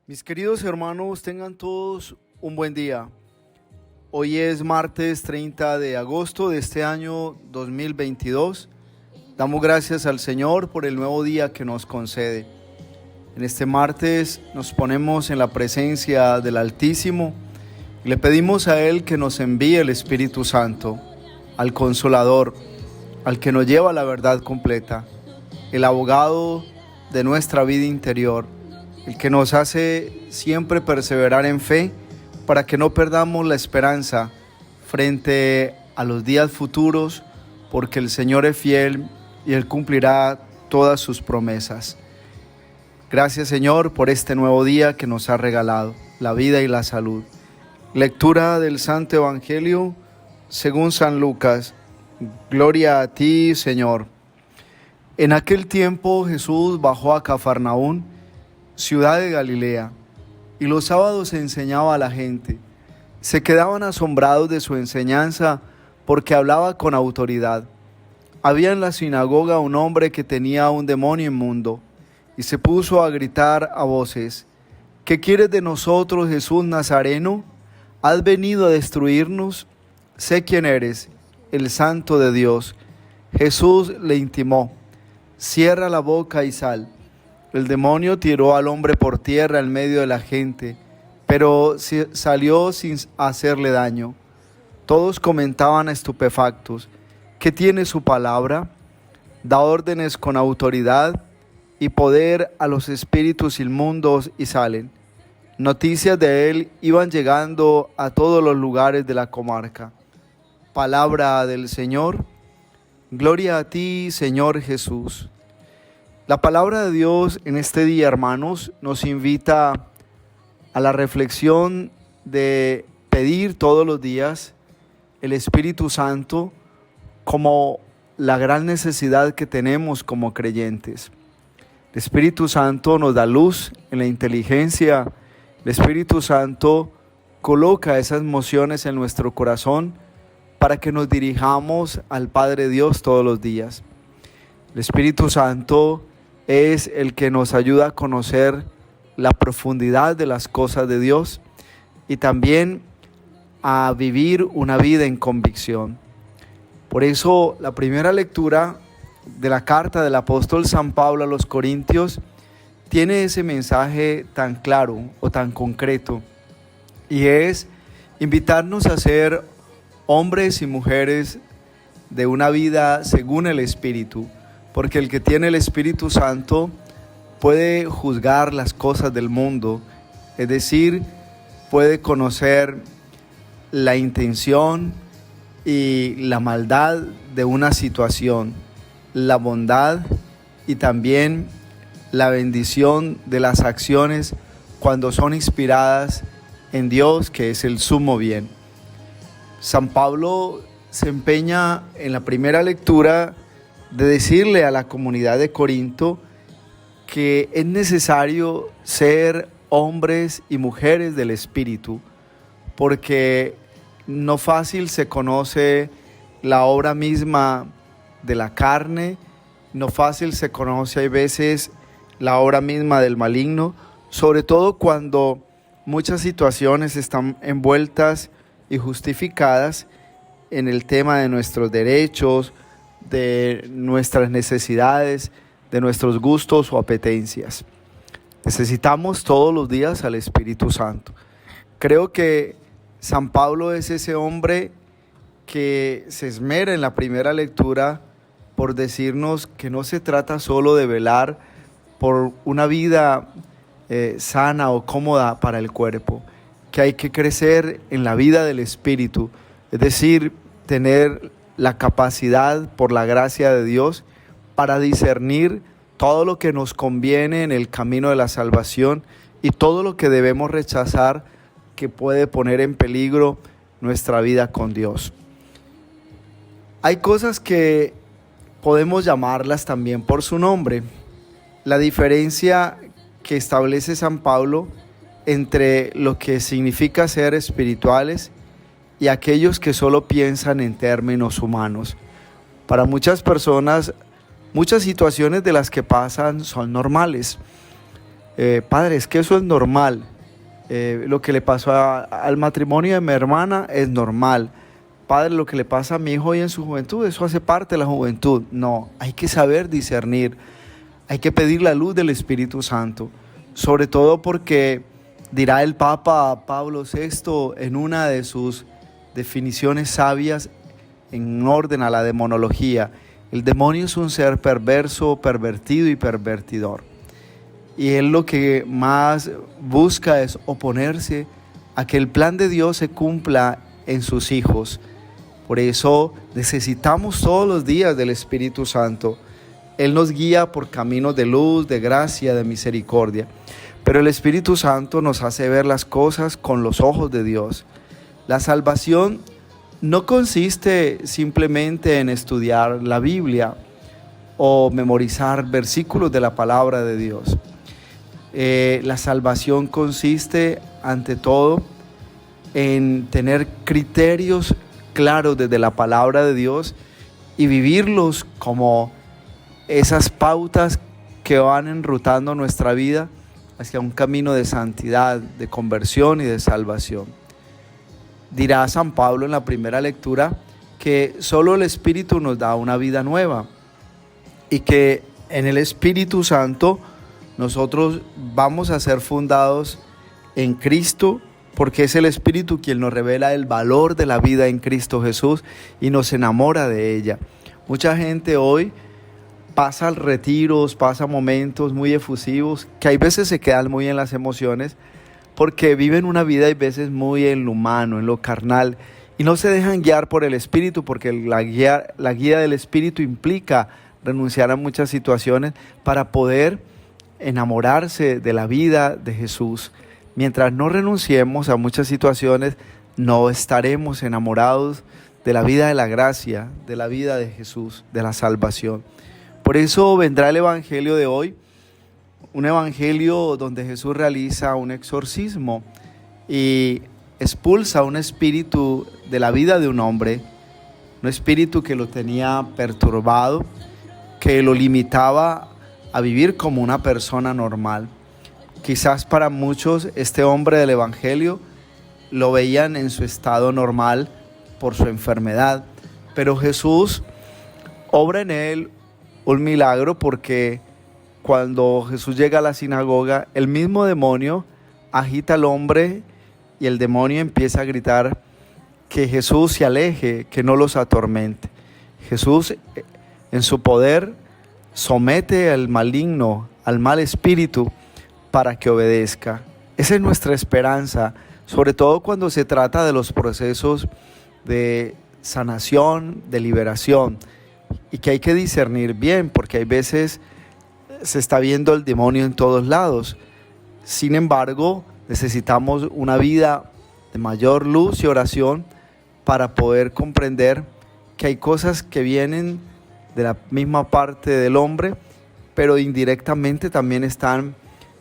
Mis queridos hermanos, tengan todos un buen día. Hoy es martes 30 de agosto de este año 2022. Damos gracias al Señor por el nuevo día que nos concede. En este martes nos ponemos en la presencia del Altísimo y le pedimos a Él que nos envíe el Espíritu Santo, al Consolador, al que nos lleva a la verdad completa, el abogado de nuestra vida interior, el que nos hace siempre perseverar en fe para que no perdamos la esperanza frente a los días futuros, porque el Señor es fiel y Él cumplirá todas sus promesas. Gracias, Señor, por este nuevo día que nos ha regalado, la vida y la salud. Lectura del Santo Evangelio según San Lucas. Gloria a ti, Señor. En aquel tiempo Jesús bajó a Cafarnaún, ciudad de Galilea, y los sábados enseñaba a la gente. Se quedaban asombrados de su enseñanza porque hablaba con autoridad. Había en la sinagoga un hombre que tenía un demonio inmundo y se puso a gritar a voces: ¿Qué quieres de nosotros, Jesús Nazareno? ¿Has venido a destruirnos? Sé quién eres, el Santo de Dios. Jesús le intimó: cierra la boca y sal. El demonio tiró al hombre por tierra en medio de la gente, pero salió sin hacerle daño. Todos comentaban estupefactos: ¿qué tiene su palabra? Da órdenes con autoridad y poder a los espíritus inmundos y salen. Noticias de él iban llegando a todos los lugares de la comarca. Palabra del Señor. Gloria a ti, Señor Jesús. La palabra de Dios en este día, hermanos, nos invita a la reflexión de pedir todos los días el Espíritu Santo como la gran necesidad que tenemos como creyentes. El Espíritu Santo nos da luz en la inteligencia. El Espíritu Santo coloca esas emociones en nuestro corazón para que nos dirijamos al Padre Dios todos los días. El Espíritu Santo es el que nos ayuda a conocer la profundidad de las cosas de Dios y también a vivir una vida en convicción. Por eso la primera lectura de la carta del apóstol San Pablo a los Corintios tiene ese mensaje tan claro o tan concreto, y es invitarnos a ser hombres y mujeres de una vida según el Espíritu, porque el que tiene el Espíritu Santo puede juzgar las cosas del mundo, es decir, puede conocer la intención y la maldad de una situación, la bondad y también la bendición de las acciones cuando son inspiradas en Dios, que es el sumo bien. San Pablo se empeña en la primera lectura de decirle a la comunidad de Corinto que es necesario ser hombres y mujeres del Espíritu, porque no fácil se conoce la obra misma de la carne, no fácil se conoce hay veces la obra misma del maligno, sobre todo cuando muchas situaciones están envueltas y justificadas en el tema de nuestros derechos, de nuestras necesidades, de nuestros gustos o apetencias. Necesitamos todos los días al Espíritu Santo. Creo que San Pablo es ese hombre que se esmera en la primera lectura por decirnos que no se trata solo de velar por una vida sana o cómoda para el cuerpo, que hay que crecer en la vida del Espíritu, es decir, tener la capacidad por la gracia de Dios para discernir todo lo que nos conviene en el camino de la salvación y todo lo que debemos rechazar que puede poner en peligro nuestra vida con Dios. Hay cosas que podemos llamarlas también por su nombre. La diferencia que establece San Pablo entre lo que significa ser espirituales y aquellos que solo piensan en términos humanos. Para muchas personas, muchas situaciones de las que pasan son normales. Padre, es que eso es normal. Lo que le pasó al matrimonio de mi hermana es normal. Padre, lo que le pasa a mi hijo hoy en su juventud, eso hace parte de la juventud. No, hay que saber discernir. Hay que pedir la luz del Espíritu Santo. Sobre todo porque dirá el Papa Pablo VI en una de sus definiciones sabias en orden a la demonología: el demonio es un ser perverso, pervertido y pervertidor. Y él lo que más busca es oponerse a que el plan de Dios se cumpla en sus hijos. Por eso necesitamos todos los días del Espíritu Santo. Él nos guía por caminos de luz, de gracia, de misericordia. Pero el Espíritu Santo nos hace ver las cosas con los ojos de Dios. La salvación no consiste simplemente en estudiar la Biblia o memorizar versículos de la palabra de Dios. La salvación consiste, ante todo, en tener criterios claros desde la palabra de Dios y vivirlos como esas pautas que van enrutando nuestra vida hacia un camino de santidad, de conversión y de salvación. Dirá San Pablo en la primera lectura que solo el Espíritu nos da una vida nueva y que en el Espíritu Santo nosotros vamos a ser fundados en Cristo, porque es el Espíritu quien nos revela el valor de la vida en Cristo Jesús y nos enamora de ella. Mucha gente hoy pasa retiros, pasa momentos muy efusivos, que hay veces se quedan muy en las emociones, porque viven una vida hay veces muy en lo humano, en lo carnal, y no se dejan guiar por el Espíritu, porque la guía del Espíritu implica renunciar a muchas situaciones para poder enamorarse de la vida de Jesús. Mientras no renunciemos a muchas situaciones, no estaremos enamorados de la vida de la gracia, de la vida de Jesús, de la salvación. Por eso vendrá el Evangelio de hoy, un evangelio donde Jesús realiza un exorcismo y expulsa un espíritu de la vida de un hombre, un espíritu que lo tenía perturbado, que lo limitaba a vivir como una persona normal. Quizás para muchos este hombre del Evangelio lo veían en su estado normal por su enfermedad, pero Jesús obra en él un milagro, porque cuando Jesús llega a la sinagoga, el mismo demonio agita al hombre y el demonio empieza a gritar que Jesús se aleje, que no los atormente. Jesús en su poder somete al maligno, al mal espíritu, para que obedezca. Esa es nuestra esperanza, sobre todo cuando se trata de los procesos de sanación, de liberación, y que hay que discernir bien, porque hay veces se está viendo el demonio en todos lados. Sin embargo, necesitamos una vida de mayor luz y oración para poder comprender que hay cosas que vienen de la misma parte del hombre, pero indirectamente también están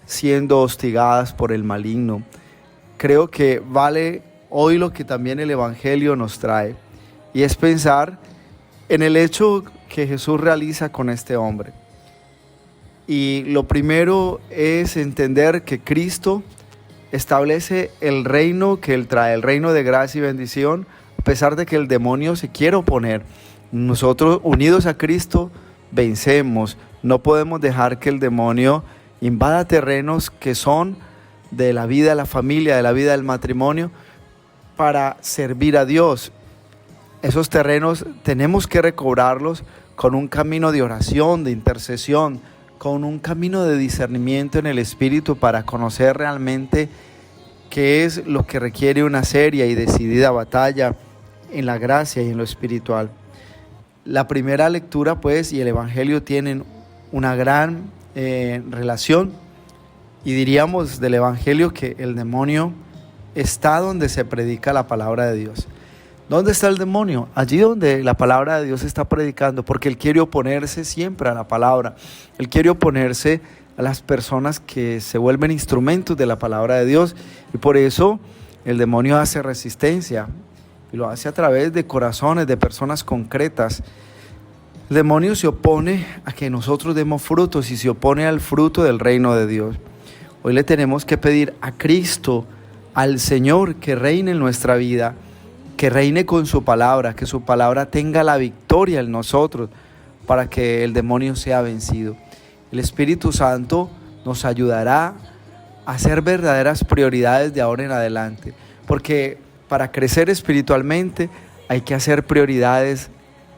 siendo hostigadas por el maligno. Creo que vale hoy lo que también el Evangelio nos trae, y es pensar en el hecho que Jesús realiza con este hombre. Y lo primero es entender que Cristo establece el reino que Él trae, el reino de gracia y bendición, a pesar de que el demonio se quiere oponer. Nosotros, unidos a Cristo, vencemos. No podemos dejar que el demonio invada terrenos que son de la vida de la familia, de la vida del matrimonio, para servir a Dios. Esos terrenos tenemos que recobrarlos con un camino de oración, de intercesión, con un camino de discernimiento en el Espíritu, para conocer realmente qué es lo que requiere una seria y decidida batalla en la gracia y en lo espiritual. La primera lectura, pues, y el Evangelio tienen una gran relación, y diríamos del Evangelio que el demonio está donde se predica la palabra de Dios. ¿Dónde está el demonio? Allí donde la palabra de Dios se está predicando, porque él quiere oponerse siempre a la palabra. Él quiere oponerse a las personas que se vuelven instrumentos de la palabra de Dios, y por eso el demonio hace resistencia, y lo hace a través de corazones, de personas concretas. El demonio se opone a que nosotros demos frutos, y se opone al fruto del reino de Dios. Hoy le tenemos que pedir a Cristo, al Señor, que reine en nuestra vida, que reine con su palabra, que su palabra tenga la victoria en nosotros para que el demonio sea vencido. El Espíritu Santo nos ayudará a hacer verdaderas prioridades de ahora en adelante, porque para crecer espiritualmente hay que hacer prioridades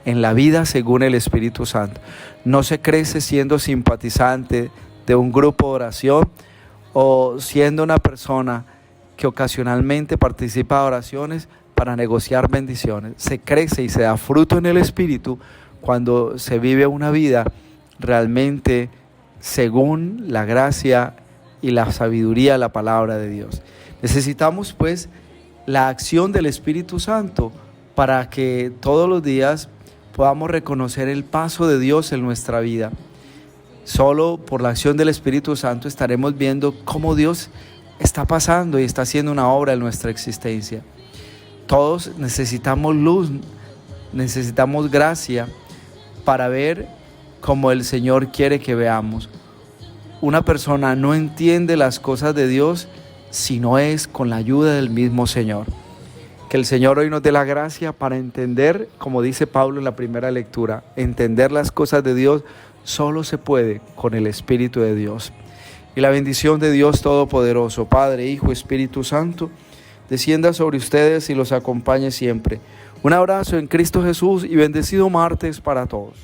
en la vida según el Espíritu Santo. No se crece siendo simpatizante de un grupo de oración o siendo una persona que ocasionalmente participa de oraciones para negociar bendiciones. Se crece y se da fruto en el Espíritu cuando se vive una vida realmente según la gracia y la sabiduría de la palabra de Dios. Necesitamos pues la acción del Espíritu Santo para que todos los días podamos reconocer el paso de Dios en nuestra vida. Solo por la acción del Espíritu Santo estaremos viendo cómo Dios está pasando y está haciendo una obra en nuestra existencia. Todos necesitamos luz, necesitamos gracia para ver como el Señor quiere que veamos. Una persona no entiende las cosas de Dios si no es con la ayuda del mismo Señor. Que el Señor hoy nos dé la gracia para entender, como dice Pablo en la primera lectura, entender las cosas de Dios solo se puede con el Espíritu de Dios. Y la bendición de Dios Todopoderoso, Padre, Hijo, Espíritu Santo, descienda sobre ustedes y los acompañe siempre. Un abrazo en Cristo Jesús y bendecido martes para todos.